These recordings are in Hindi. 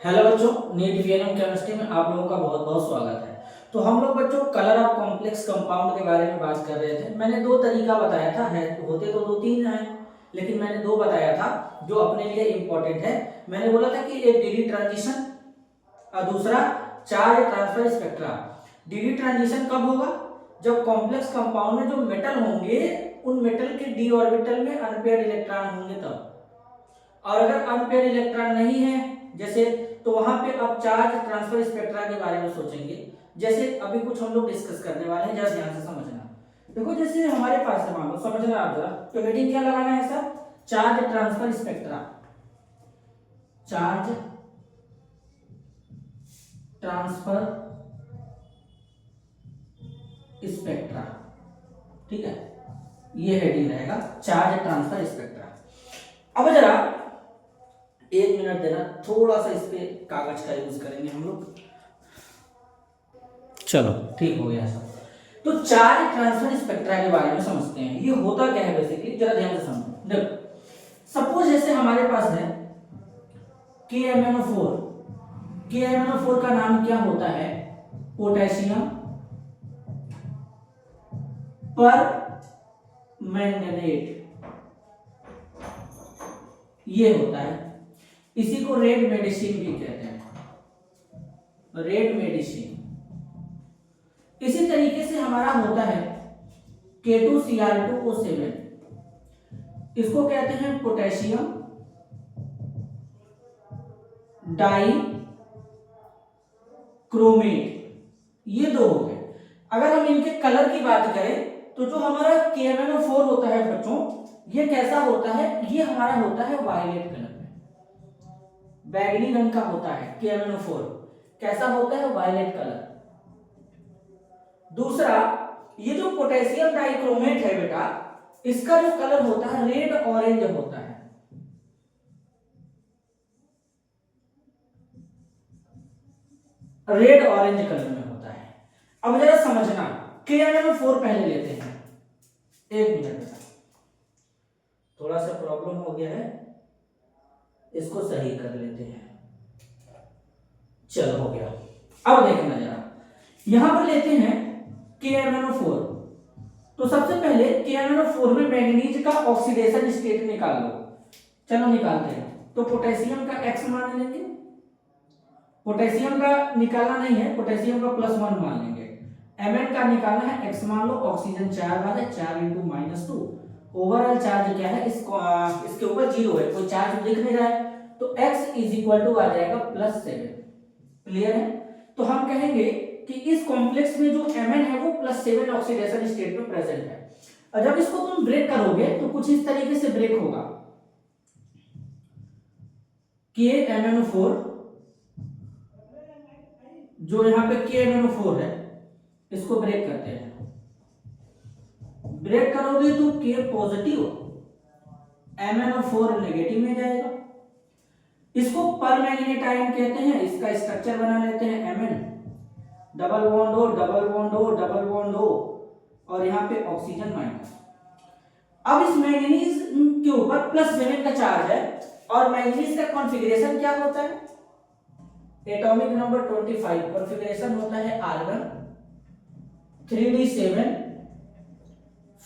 हेलो बच्चों, नीट वीएनएम केमिस्ट्री में आप लोगों का बहुत बहुत स्वागत है। तो हम लोग बच्चों कलर ऑफ कॉम्प्लेक्स कंपाउंड के बारे में बात कर रहे थे। मैंने दो तरीका बताया था, है होते तो दो तीन हैं, लेकिन मैंने दो बताया था जो अपने लिए इम्पोर्टेंट है। मैंने बोला था कि एक डी ट्रांजिशन और दूसरा charge transfer spectra. D transition कब होगा? जब कॉम्प्लेक्स कंपाउंड में जो मेटल होंगे उन मेटल के डी ऑर्बिटल में अनपेयर्ड इलेक्ट्रॉन होंगे तब। और अगर अनपेयर्ड इलेक्ट्रॉन नहीं है जैसे, तो वहां पे अब चार्ज ट्रांसफर स्पेक्ट्रा के बारे में सोचेंगे। जैसे अभी कुछ हम लोग डिस्कस करने वाले हैं, जरा ध्यान से समझना। देखो जैसे हमारे पास है, मान लो समझना आप जरा, तो हेडिंग क्या लगाना है sir? Charge transfer spectra. Charge transfer spectra, ठीक है, ये हेडिंग रहेगा चार्ज ट्रांसफर स्पेक्ट्रा। अब जरा एक मिनट देना, थोड़ा सा इस पे कागज का यूज करेंगे हम लोग। चलो ठीक हो गया सब। तो चार्ज ट्रांसफर स्पेक्ट्रा के बारे में समझते हैं। ये होता क्या है बेसिकली, जरा ध्यान से समझो। देखो सपोज जैसे हमारे पास है KMnO4। KMnO4 का नाम क्या होता है? पोटेशियम पर मैंगनेट, ये होता है। इसी को रेड मेडिसिन भी कहते हैं, रेड मेडिसिन। इसी तरीके से हमारा होता है K2Cr2O7, इसको कहते हैं पोटेशियम डाई क्रोमेट। ये दो हो गए। अगर हम इनके कलर की बात करें तो जो हमारा KMnO4 होता है बच्चों, ये कैसा होता है? ये हमारा होता है वायलेट कलर में, बैगनी रंग का होता है। KMnO4 कैसा होता है? Violet colour. दूसरा, ये जो पोटेशियम डाइक्रोमेट है बेटा, इसका जो कलर होता है रेड ऑरेंज होता है। रेड ऑरेंज कलर में होता है। अब जरा समझना, KMnO4 पहले लेते हैं। एक मिनट बेटा, थोड़ा सा प्रॉब्लम हो गया है, इसको सही कर लेते हैं। चलो हो गया। अब देखना जरा, यहां पर लेते हैं KMnO4। तो सबसे पहले KMnO4 में मैंगनीज का ऑक्सीडेशन स्टेट निकाल लो। चलो निकालते हैं। तो पोटेशियम का X मान लेंगे, पोटेशियम का निकालना नहीं है, पोटेशियम का +1 मान लेंगे। Mn का निकालना है, X मान लो, ऑक्सीजन 4 बार है, 4 × -2। ओवरऑल चार्ज क्या है? इसके ऊपर 0 है, कोई चार्ज दिख नहीं रहा है, तो X आ जाएगा +7। क्लियर है? तो हम कहेंगे कि इस कॉम्प्लेक्स में जो Mn है वो +7 ऑक्सीडेशन स्टेट में प्रेजेंट है। और जब इसको तुम ब्रेक करोगे तो कुछ इस तरीके से ब्रेक होगा। KMnO4, जो यहां पे KMnO4 है, इसको ब्रेक करते हैं। ब्रेक करोगे तो K पॉजिटिव, MnO4 नेगेटिव में जाएगा। इसको परमैग्नेटाइड कहते हैं। इसका स्ट्रक्चर बना लेते हैं Mn, double bond O, double bond O, double bond O, और यहाँ पे ऑक्सीजन माइनस। अब इस मैंगनीज के ऊपर +7 का चार्ज है, और मैंगनीज का कॉन्फ़िगरेशन क्या होता है? एटॉमिक नंबर 25, कॉन्फ़िगरेशन होता है आर्गन 3d7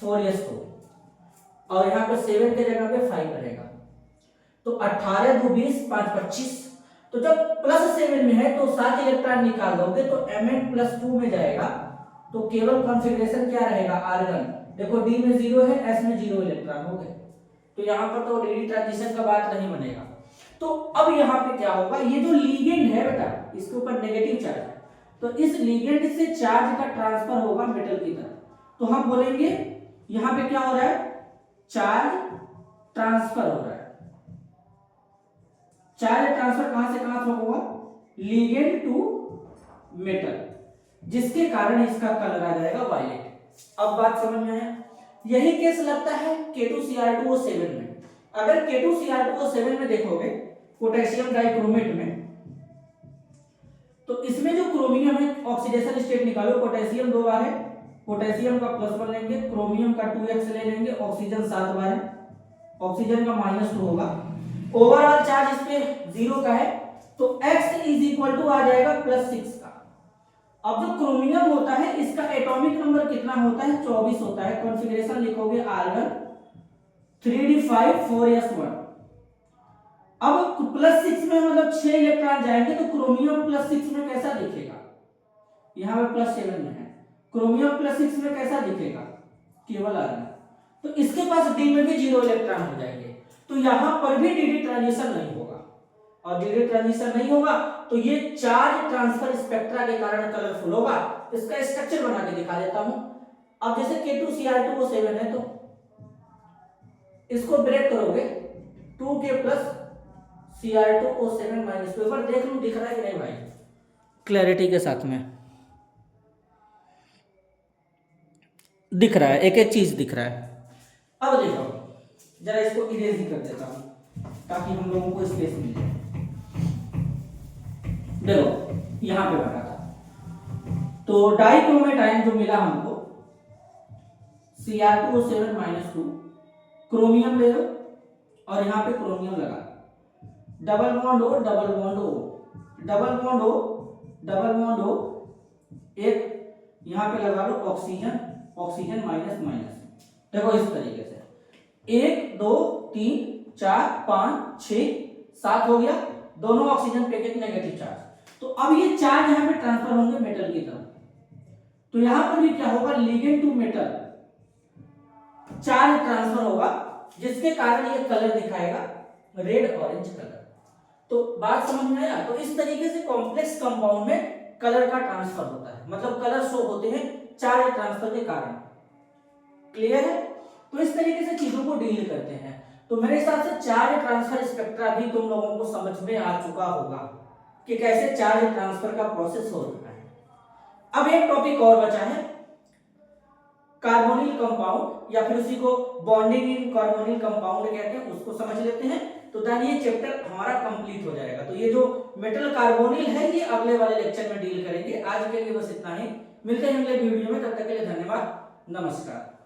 4s2, और यहाँ पे 7 के जगह पे 5 रहेगा। तो 18 × 2 = 20, 5 × 25। तो जब +7 में है तो 7 इलेक्ट्रॉन निकाल दोगे तो Mn +2 में जाएगा। तो केवल कॉन्फ़िगरेशन क्या रहेगा? आर्गन। देखो D में 0 है, S में 0 इलेक्ट्रॉन हो गए, तो यहाँ पर तो डी ट्रांजिशन का बात नहीं बनेगा। तो अब यहाँ पे क्या होगा? ये जो लीगेंड है बेटा, इसके ऊपर नेगेटिव चार्ज है, तो इस लीगेंड से चार्ज का ट्रांसफर होगा मेटल की तरफ। तो हम बोलेंगे यहाँ पे क्या हो रहा है? चार्ज ट्रांसफर हो रहा है। चार्ज ट्रांसफर कहां से कहां होगा? लीगेंड टू मेटल, जिसके कारण इसका कलर आ जाएगा वायलेट। अब बात समझ में आया? यही केस लगता है K2Cr2O7 में। अगर K2Cr2O7 में देखोगे पोटेशियम डाइक्रोमेट में, तो इसमें जो क्रोमियम है, ऑक्सीडेशन स्टेट निकालो। पोटेशियम 2 बार है, पोटेशियम का +1 लेंगे, क्रोमियम का 2x ले लेंगे, ऑक्सीजन 7 बार है, ऑक्सीजन का -2 होगा। ओवरऑल चार्ज इस पे 0 का है, तो x इज इक्वल टू आ जाएगा +6 का। अब जो क्रोमियम होता है इसका एटॉमिक नंबर कितना होता है, 24 होता है। कॉन्फ़िगरेशन लिखोगे आर्गन 3d5 4s1। अब +6 में मतलब 6 इलेक्ट्रॉन जाएंगे तो क्रोमियम +6 में कैसा दिखेगा, यहां पे +7 में है, क्रोमियम +6 में कैसा दिखेगा, केवल आर्गन। तो इसके पास डी में भी 0 इलेक्ट्रॉन हो जाएंगे, तो यहां पर भी डी ट्रांजिशन नहीं होगा। और डी ट्रांजिशन नहीं होगा तो ये चार्ज ट्रांसफर स्पेक्ट्रा के कारण कलरफुल होगा। इसका स्ट्रक्चर बना के दिखा देता हूं। अब जैसे K2Cr2O7 है तो इसको ब्रेक करोगे 2K प्लस Cr2O7 माइनस 2। पर देख लूं दिख रहा है कि नहीं भाई, क्लैरिटी के साथ में दिख रहा है, एक एक चीज दिख रहा है। अब देखो जरा इसको इरेज ही कर देता हूं ताकि हम लोगों को स्पेस मिल जाए। देखो यहां पे बना था तो डाइक्रोमेटाइन जो मिला हमको Cr2O7 माइनस 2, क्रोमियम ले लो और यहां पे क्रोमियम लगा, double bond O double bond O double bond O double bond O, एक यहां पे लगा लो ऑक्सीजन, ऑक्सीजन माइनस माइनस। देखो इस तरीके से 1 2 3 4 5 6 7 हो गया, दोनों ऑक्सीजन पे एक नेगेटिव चार्ज। तो अब ये चार्ज यहां पे ट्रांसफर होंगे मेटल की तरफ, तो यहां पर भी क्या होगा, ligand to metal charge transfer होगा जिसके कारण ये कलर दिखाएगा रेड ऑरेंज कलर। तो बात समझ में आया। तो इस तरीके से कॉम्प्लेक्स कंपाउंड में कलर का ट्रांसफर होता है, मतलब कलर शो होते हैं चार्ज ट्रांसफर के कारण। क्लियर है। तो इस तरीके से चीजों को डील करते हैं। तो मेरे हिसाब से चार्ज ट्रांसफर स्पेक्ट्रा भी तुम लोगों को समझ में आ चुका होगा कि कैसे चार्ज ट्रांसफर का प्रोसेस हो रहा है। अब एक टॉपिक और बचा है, कार्बोनिल कंपाउंड या फिर उसी को बॉन्डिंग इन कार्बोनिल कंपाउंड कहते हैं, उसको समझ लेते हैं। तो देन ये चैप्टर हमारा कंप्लीट हो जाएगा। तो ये जो मेटल कार्बोनिल है ये अगले वाले लेक्चर में डील करेंगे। आज के लिए बस इतना ही, मिलते हैं अगले वीडियो में, तब तक के लिए धन्यवाद, नमस्कार।